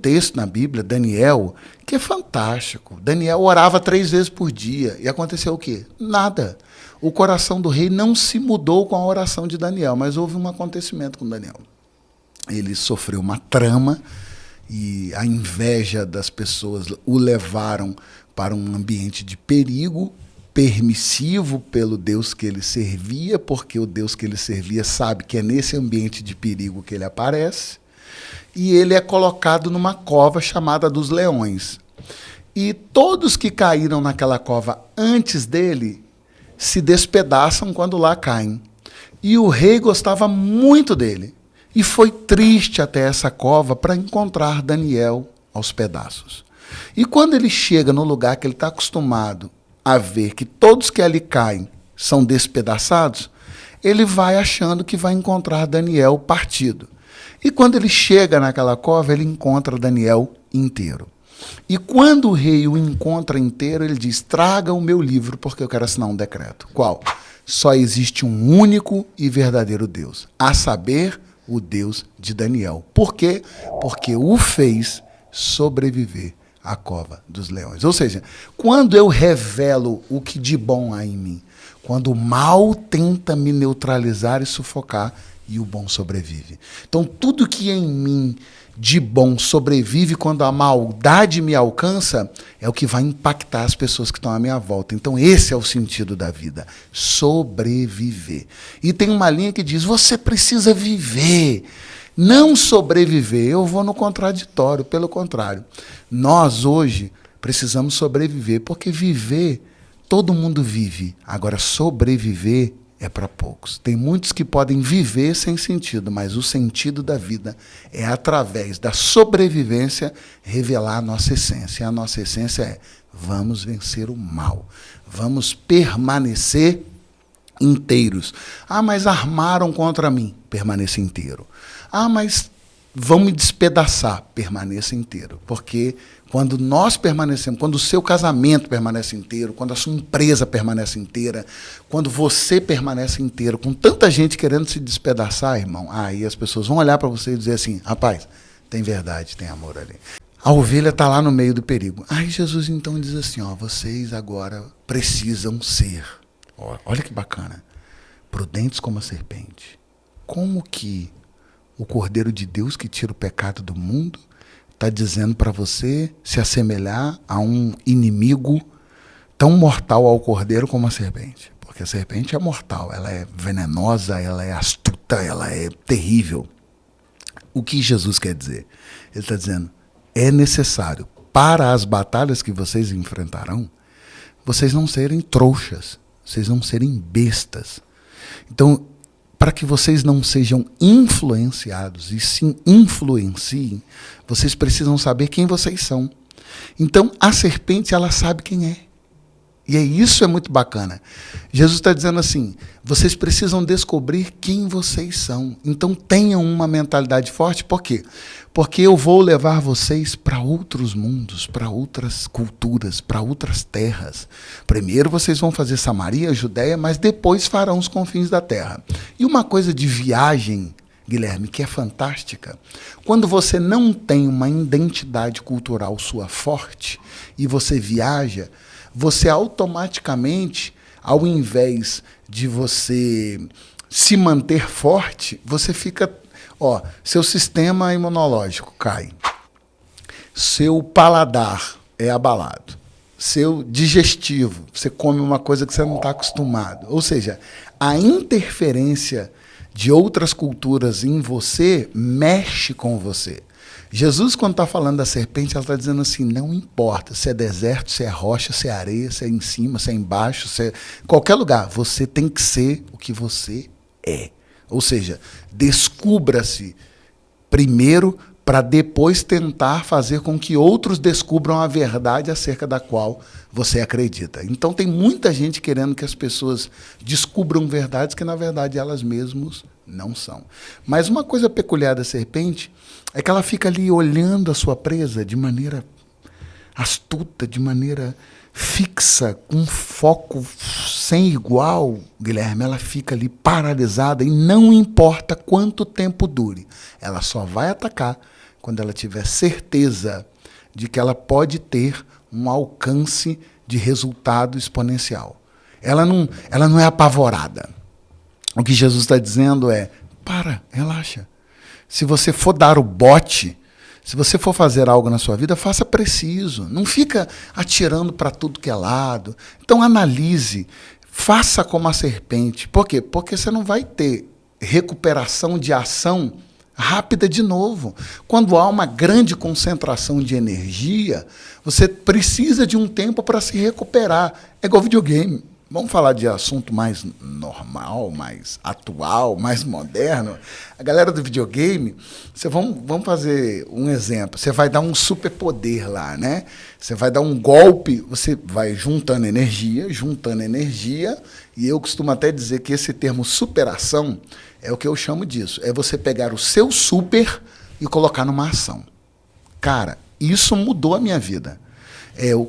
Texto na Bíblia, Daniel, que é fantástico. Daniel orava 3 vezes por dia. E aconteceu o quê? Nada. O coração do rei não se mudou com a oração de Daniel, mas houve um acontecimento com Daniel. Ele sofreu uma trama e a inveja das pessoas o levaram para um ambiente de perigo, permissivo pelo Deus que ele servia, porque o Deus que ele servia sabe que é nesse ambiente de perigo que ele aparece. E ele é colocado numa cova chamada dos leões. E todos que caíram naquela cova antes dele se despedaçam quando lá caem. E o rei gostava muito dele. E foi triste até essa cova para encontrar Daniel aos pedaços. E quando ele chega no lugar que ele está acostumado a ver que todos que ali caem são despedaçados, ele vai achando que vai encontrar Daniel partido. E quando ele chega naquela cova, ele encontra Daniel inteiro. E quando o rei o encontra inteiro, ele diz: traga o meu livro, porque eu quero assinar um decreto. Qual? Só existe um único e verdadeiro Deus, a saber, o Deus de Daniel. Por quê? Porque o fez sobreviver à cova dos leões. Ou seja, quando eu revelo o que de bom há em mim, quando o mal tenta me neutralizar e sufocar, e o bom sobrevive. Então, tudo que em mim de bom sobrevive quando a maldade me alcança, é o que vai impactar as pessoas que estão à minha volta. Então, esse é o sentido da vida, sobreviver. E tem uma linha que diz, você precisa viver, não sobreviver. Eu vou no contraditório, pelo contrário. Nós, hoje, precisamos sobreviver, porque viver, todo mundo vive. Agora, sobreviver é para poucos. Tem muitos que podem viver sem sentido, mas o sentido da vida é, através da sobrevivência, revelar a nossa essência. E a nossa essência é, vamos vencer o mal. Vamos permanecer inteiros. Ah, mas armaram contra mim. Permaneça inteiro. Ah, mas vão me despedaçar. Permaneça inteiro. Porque quando nós permanecemos, quando o seu casamento permanece inteiro, quando a sua empresa permanece inteira, quando você permanece inteiro, com tanta gente querendo se despedaçar, irmão, aí as pessoas vão olhar para você e dizer assim, rapaz, tem verdade, tem amor ali. A ovelha está lá no meio do perigo. Aí Jesus então diz assim, ó, vocês agora precisam ser, olha que bacana, prudentes como a serpente. Como que o Cordeiro de Deus que tira o pecado do mundo está dizendo para você se assemelhar a um inimigo tão mortal ao cordeiro como a serpente? Porque a serpente é mortal, ela é venenosa, ela é astuta, ela é terrível. O que Jesus quer dizer? Ele está dizendo, é necessário, para as batalhas que vocês enfrentarão, vocês não serem trouxas, vocês não serem bestas. Então, para que vocês não sejam influenciados e sim influenciem, vocês precisam saber quem vocês são. Então, a serpente, ela sabe quem é. E isso é muito bacana. Jesus está dizendo assim, vocês precisam descobrir quem vocês são. Então, tenham uma mentalidade forte. Por quê? Porque eu vou levar vocês para outros mundos, para outras culturas, para outras terras. Primeiro vocês vão fazer Samaria, Judéia, mas depois farão os confins da terra. E uma coisa de viagem, Guilherme, que é fantástica, quando você não tem uma identidade cultural sua forte e você viaja, você automaticamente, ao invés de você se manter forte, você fica, seu sistema imunológico cai, seu paladar é abalado, seu digestivo, você come uma coisa que você não está acostumado. Ou seja, a interferência de outras culturas em você mexe com você. Jesus, quando está falando da serpente, ela está dizendo assim, não importa se é deserto, se é rocha, se é areia, se é em cima, se é embaixo, se é qualquer lugar, você tem que ser o que você é. Ou seja, descubra-se primeiro para depois tentar fazer com que outros descubram a verdade acerca da qual você acredita. Então tem muita gente querendo que as pessoas descubram verdades que na verdade elas mesmas não são. Mas uma coisa peculiar da serpente é que ela fica ali olhando a sua presa de maneira astuta, de maneira fixa, com foco sem igual, Guilherme. Ela fica ali paralisada e não importa quanto tempo dure, ela só vai atacar quando ela tiver certeza de que ela pode ter um alcance de resultado exponencial. Ela não é apavorada. O que Jesus está dizendo é, relaxa. Se você for dar o bote, se você for fazer algo na sua vida, faça preciso. Não fica atirando para tudo que é lado. Então analise, faça como a serpente. Por quê? Porque você não vai ter recuperação de ação rápida de novo. Quando há uma grande concentração de energia, você precisa de um tempo para se recuperar. É igual videogame. Vamos falar de assunto mais normal, mais atual, mais moderno. A galera do videogame, vamos fazer um exemplo. Você vai dar um superpoder lá, né? Você vai dar um golpe, você vai juntando energia, e eu costumo até dizer que esse termo superação é o que eu chamo disso. É você pegar o seu super e colocar numa ação. Cara, isso mudou a minha vida.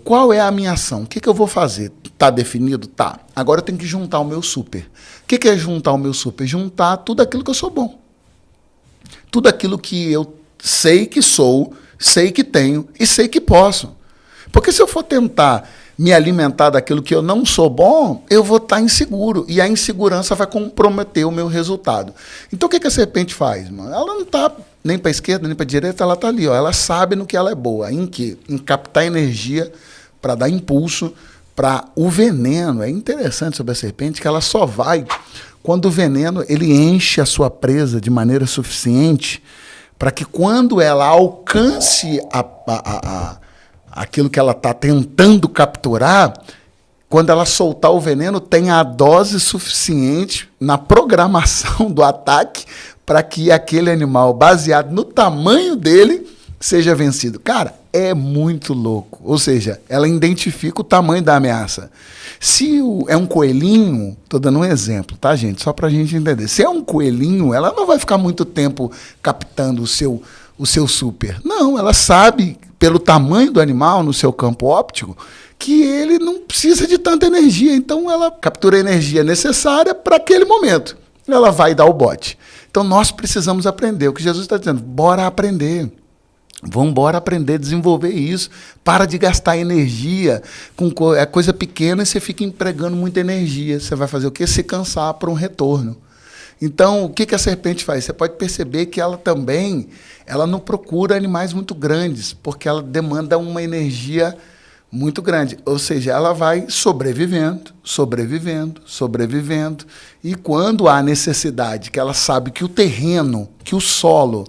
Qual é a minha ação? O que eu vou fazer? Está definido? Tá. Agora eu tenho que juntar o meu super. O que é juntar o meu super? Juntar tudo aquilo que eu sou bom. Tudo aquilo que eu sei que sou, sei que tenho e sei que posso. Porque se eu for tentar me alimentar daquilo que eu não sou bom, eu vou estar inseguro. E a insegurança vai comprometer o meu resultado. Então o que a serpente faz, mano? Ela não está nem para a esquerda, nem para a direita, ela está ali. Ó. Ela sabe no que ela é boa. Em quê? Em captar energia para dar impulso para o veneno. É interessante sobre a serpente que ela só vai quando o veneno ele enche a sua presa de maneira suficiente para que quando ela alcance aquilo que ela está tentando capturar, quando ela soltar o veneno, tenha a dose suficiente na programação do ataque para que aquele animal, baseado no tamanho dele, seja vencido. Cara, é muito louco. Ou seja, ela identifica o tamanho da ameaça. Se é um coelhinho, estou dando um exemplo, tá, gente? Só para a gente entender. Se é um coelhinho, ela não vai ficar muito tempo captando o seu super. Não, ela sabe, pelo tamanho do animal no seu campo óptico, que ele não precisa de tanta energia. Então, ela captura a energia necessária para aquele momento. Ela vai dar o bote. Então, nós precisamos aprender. O que Jesus está dizendo, bora aprender. Vamos embora aprender a desenvolver isso. Para de gastar energia com coisa pequena e você fica empregando muita energia. Você vai fazer o quê? Se cansar para um retorno. Então, o que a serpente faz? Você pode perceber que ela também não procura animais muito grandes, porque ela demanda uma energia muito grande. Ou seja, ela vai sobrevivendo. E quando há necessidade, que ela sabe que o terreno, que o solo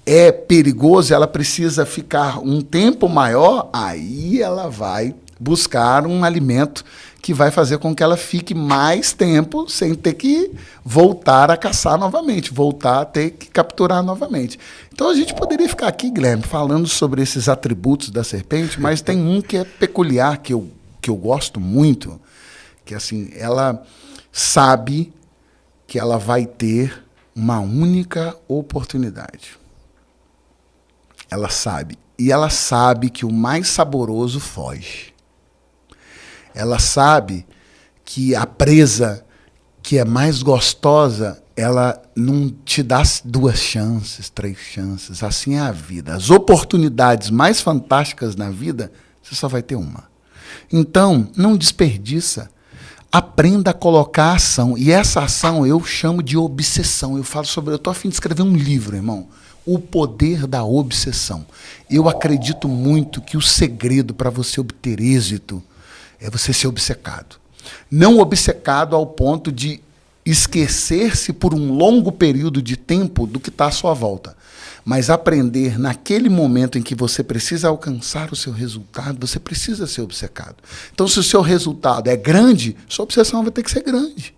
é perigoso, ela precisa ficar um tempo maior, aí ela vai buscar um alimento que vai fazer com que ela fique mais tempo sem ter que voltar a caçar novamente, voltar a ter que capturar novamente. Então a gente poderia ficar aqui, Guilherme, falando sobre esses atributos da serpente, mas tem um que é peculiar, que eu gosto muito, que assim, ela sabe que ela vai ter uma única oportunidade. Ela sabe. E ela sabe que o mais saboroso foge. Ela sabe que a presa que é mais gostosa, ela não te dá 2 chances, 3 chances. Assim é a vida. As oportunidades mais fantásticas na vida, você só vai ter uma. Então, não desperdiça. Aprenda a colocar a ação. E essa ação eu chamo de obsessão. Eu estou a fim de escrever um livro, irmão. O poder da obsessão. Eu acredito muito que o segredo para você obter êxito é você ser obcecado. Não obcecado ao ponto de esquecer-se por um longo período de tempo do que está à sua volta. Mas aprender naquele momento em que você precisa alcançar o seu resultado, você precisa ser obcecado. Então, se o seu resultado é grande, sua obsessão vai ter que ser grande.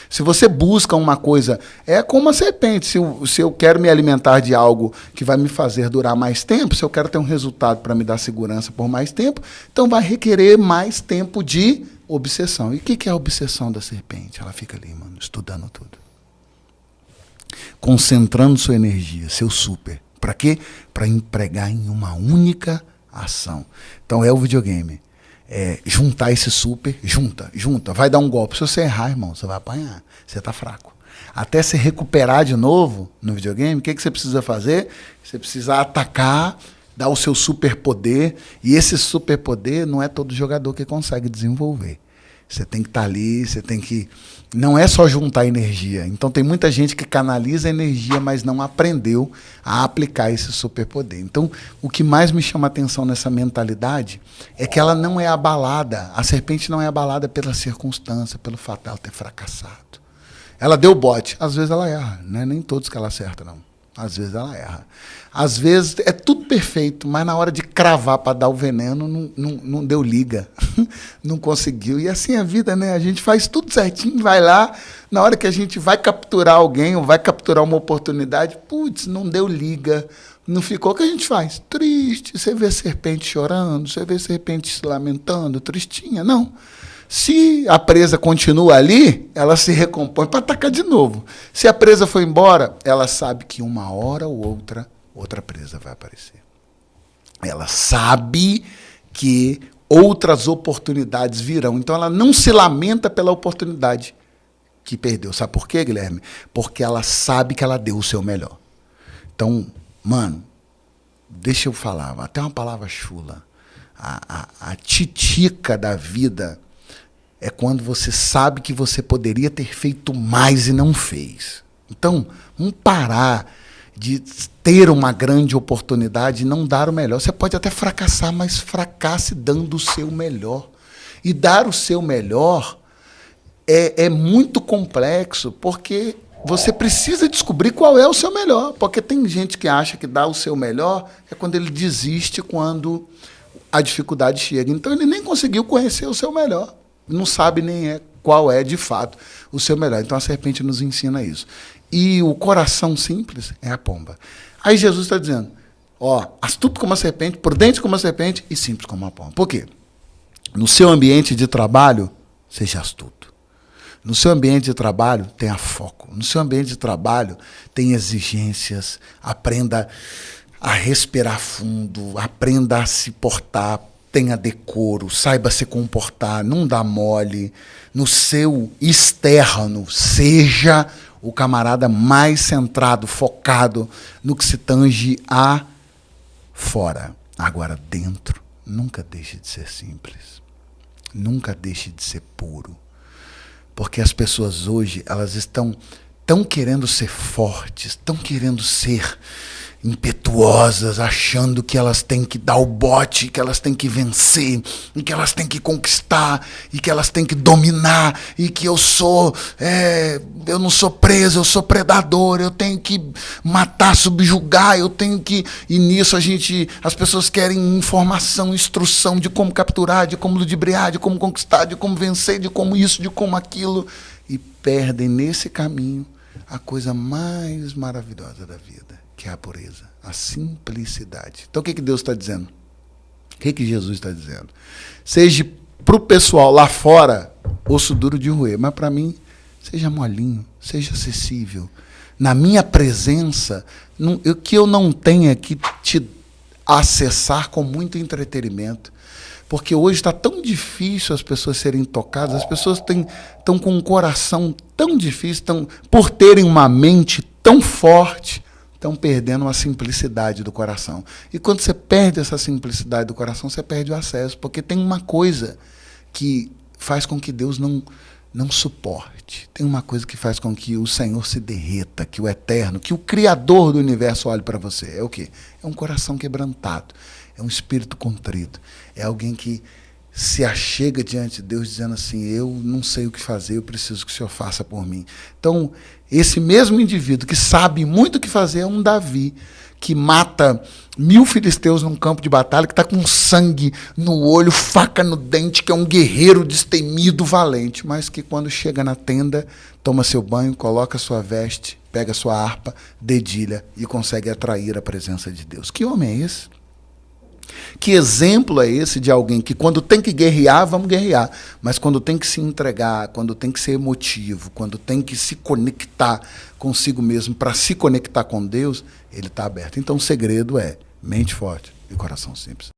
Se você busca uma coisa, é como a serpente. Se eu quero me alimentar de algo que vai me fazer durar mais tempo, se eu quero ter um resultado para me dar segurança por mais tempo, então vai requerer mais tempo de obsessão. E o que é a obsessão da serpente? Ela fica ali, mano, estudando tudo. Concentrando sua energia, seu super. Para quê? Para empregar em uma única ação. Então é o videogame. Juntar esse super, junta, vai dar um golpe. Se você errar, irmão, você vai apanhar. Você está fraco. até se recuperar de novo no videogame, o que você precisa fazer? Você precisa atacar, dar o seu superpoder, e esse superpoder não é todo jogador que consegue desenvolver. Você tem que estar ali, você tem que... Não é só juntar energia. Então tem muita gente que canaliza energia, mas não aprendeu a aplicar esse superpoder. Então o que mais me chama a atenção nessa mentalidade é que ela não é abalada, a serpente não é abalada pela circunstância, pelo fato dela ter fracassado. Ela deu bote, às vezes ela erra, não é nem todos que ela acerta, não. Às vezes ela erra. Às vezes é tudo perfeito, mas na hora de cravar para dar o veneno, não deu liga. Não conseguiu. E assim é a vida, né? A gente faz tudo certinho, vai lá, na hora que a gente vai capturar alguém ou vai capturar uma oportunidade, putz, não deu liga, não ficou. O que a gente faz? Triste. Você vê serpente chorando, você vê serpente se lamentando, tristinha. Não. Se a presa continua ali, ela se recompõe para atacar de novo. Se a presa for embora, ela sabe que uma hora ou outra presa vai aparecer. Ela sabe que outras oportunidades virão. Então ela não se lamenta pela oportunidade que perdeu. Sabe por quê, Guilherme? Porque ela sabe que ela deu o seu melhor. Então, mano, deixa eu falar, até uma palavra chula. A titica da vida é quando você sabe que você poderia ter feito mais e não fez. Então, vamos parar de ter uma grande oportunidade e não dar o melhor. Você pode até fracassar, mas fracasse dando o seu melhor. E dar o seu melhor é muito complexo, porque você precisa descobrir qual é o seu melhor. Porque tem gente que acha que dar o seu melhor é quando ele desiste, quando a dificuldade chega. Então, ele nem conseguiu conhecer o seu melhor. Não sabe nem qual é, de fato, o seu melhor. Então, a serpente nos ensina isso. E o coração simples é a pomba. Aí Jesus está dizendo, ó, astuto como a serpente, prudente como a serpente e simples como a pomba. Por quê? No seu ambiente de trabalho, seja astuto. No seu ambiente de trabalho, tenha foco. No seu ambiente de trabalho, tenha exigências. Aprenda a respirar fundo, aprenda a se portar, tenha decoro, saiba se comportar, não dá mole. No seu externo, seja o camarada mais centrado, focado no que se tange a fora. Agora, dentro, nunca deixe de ser simples. Nunca deixe de ser puro. Porque as pessoas hoje, elas estão tão querendo ser fortes, tão querendo ser impetuosas, achando que elas têm que dar o bote, que elas têm que vencer, e que elas têm que conquistar, e que elas têm que dominar, e que eu não sou preso, eu sou predador, eu tenho que matar, subjugar, eu tenho que... E nisso as pessoas querem informação, instrução de como capturar, de como ludibriar, de como conquistar, de como vencer, de como isso, de como aquilo, e perdem nesse caminho a coisa mais maravilhosa da vida, que é a pureza, a simplicidade. Então o que Deus está dizendo? O que Jesus está dizendo? Seja para o pessoal lá fora, osso duro de roer, mas para mim, seja molinho, seja acessível. Na minha presença, que eu não tenha que te acessar com muito entretenimento. Porque hoje está tão difícil as pessoas serem tocadas, as pessoas estão com um coração tão difícil, por terem uma mente tão forte, estão perdendo a simplicidade do coração. E quando você perde essa simplicidade do coração, você perde o acesso, porque tem uma coisa que faz com que Deus não suporte. Tem uma coisa que faz com que o Senhor se derreta, que o Eterno, que o Criador do universo olhe para você. É o quê? É um coração quebrantado, é um espírito contrito, é alguém que se achega diante de Deus dizendo assim, eu não sei o que fazer, eu preciso que o Senhor faça por mim. Então, esse mesmo indivíduo que sabe muito o que fazer é um Davi, que mata 1000 filisteus num campo de batalha, que está com sangue no olho, faca no dente, que é um guerreiro destemido, valente, mas que quando chega na tenda, toma seu banho, coloca sua veste, pega sua harpa, dedilha e consegue atrair a presença de Deus. Que homem é esse? Que exemplo é esse de alguém que quando tem que guerrear, vamos guerrear, mas quando tem que se entregar, quando tem que ser emotivo, quando tem que se conectar consigo mesmo para se conectar com Deus, ele está aberto. Então o segredo é mente forte e coração simples.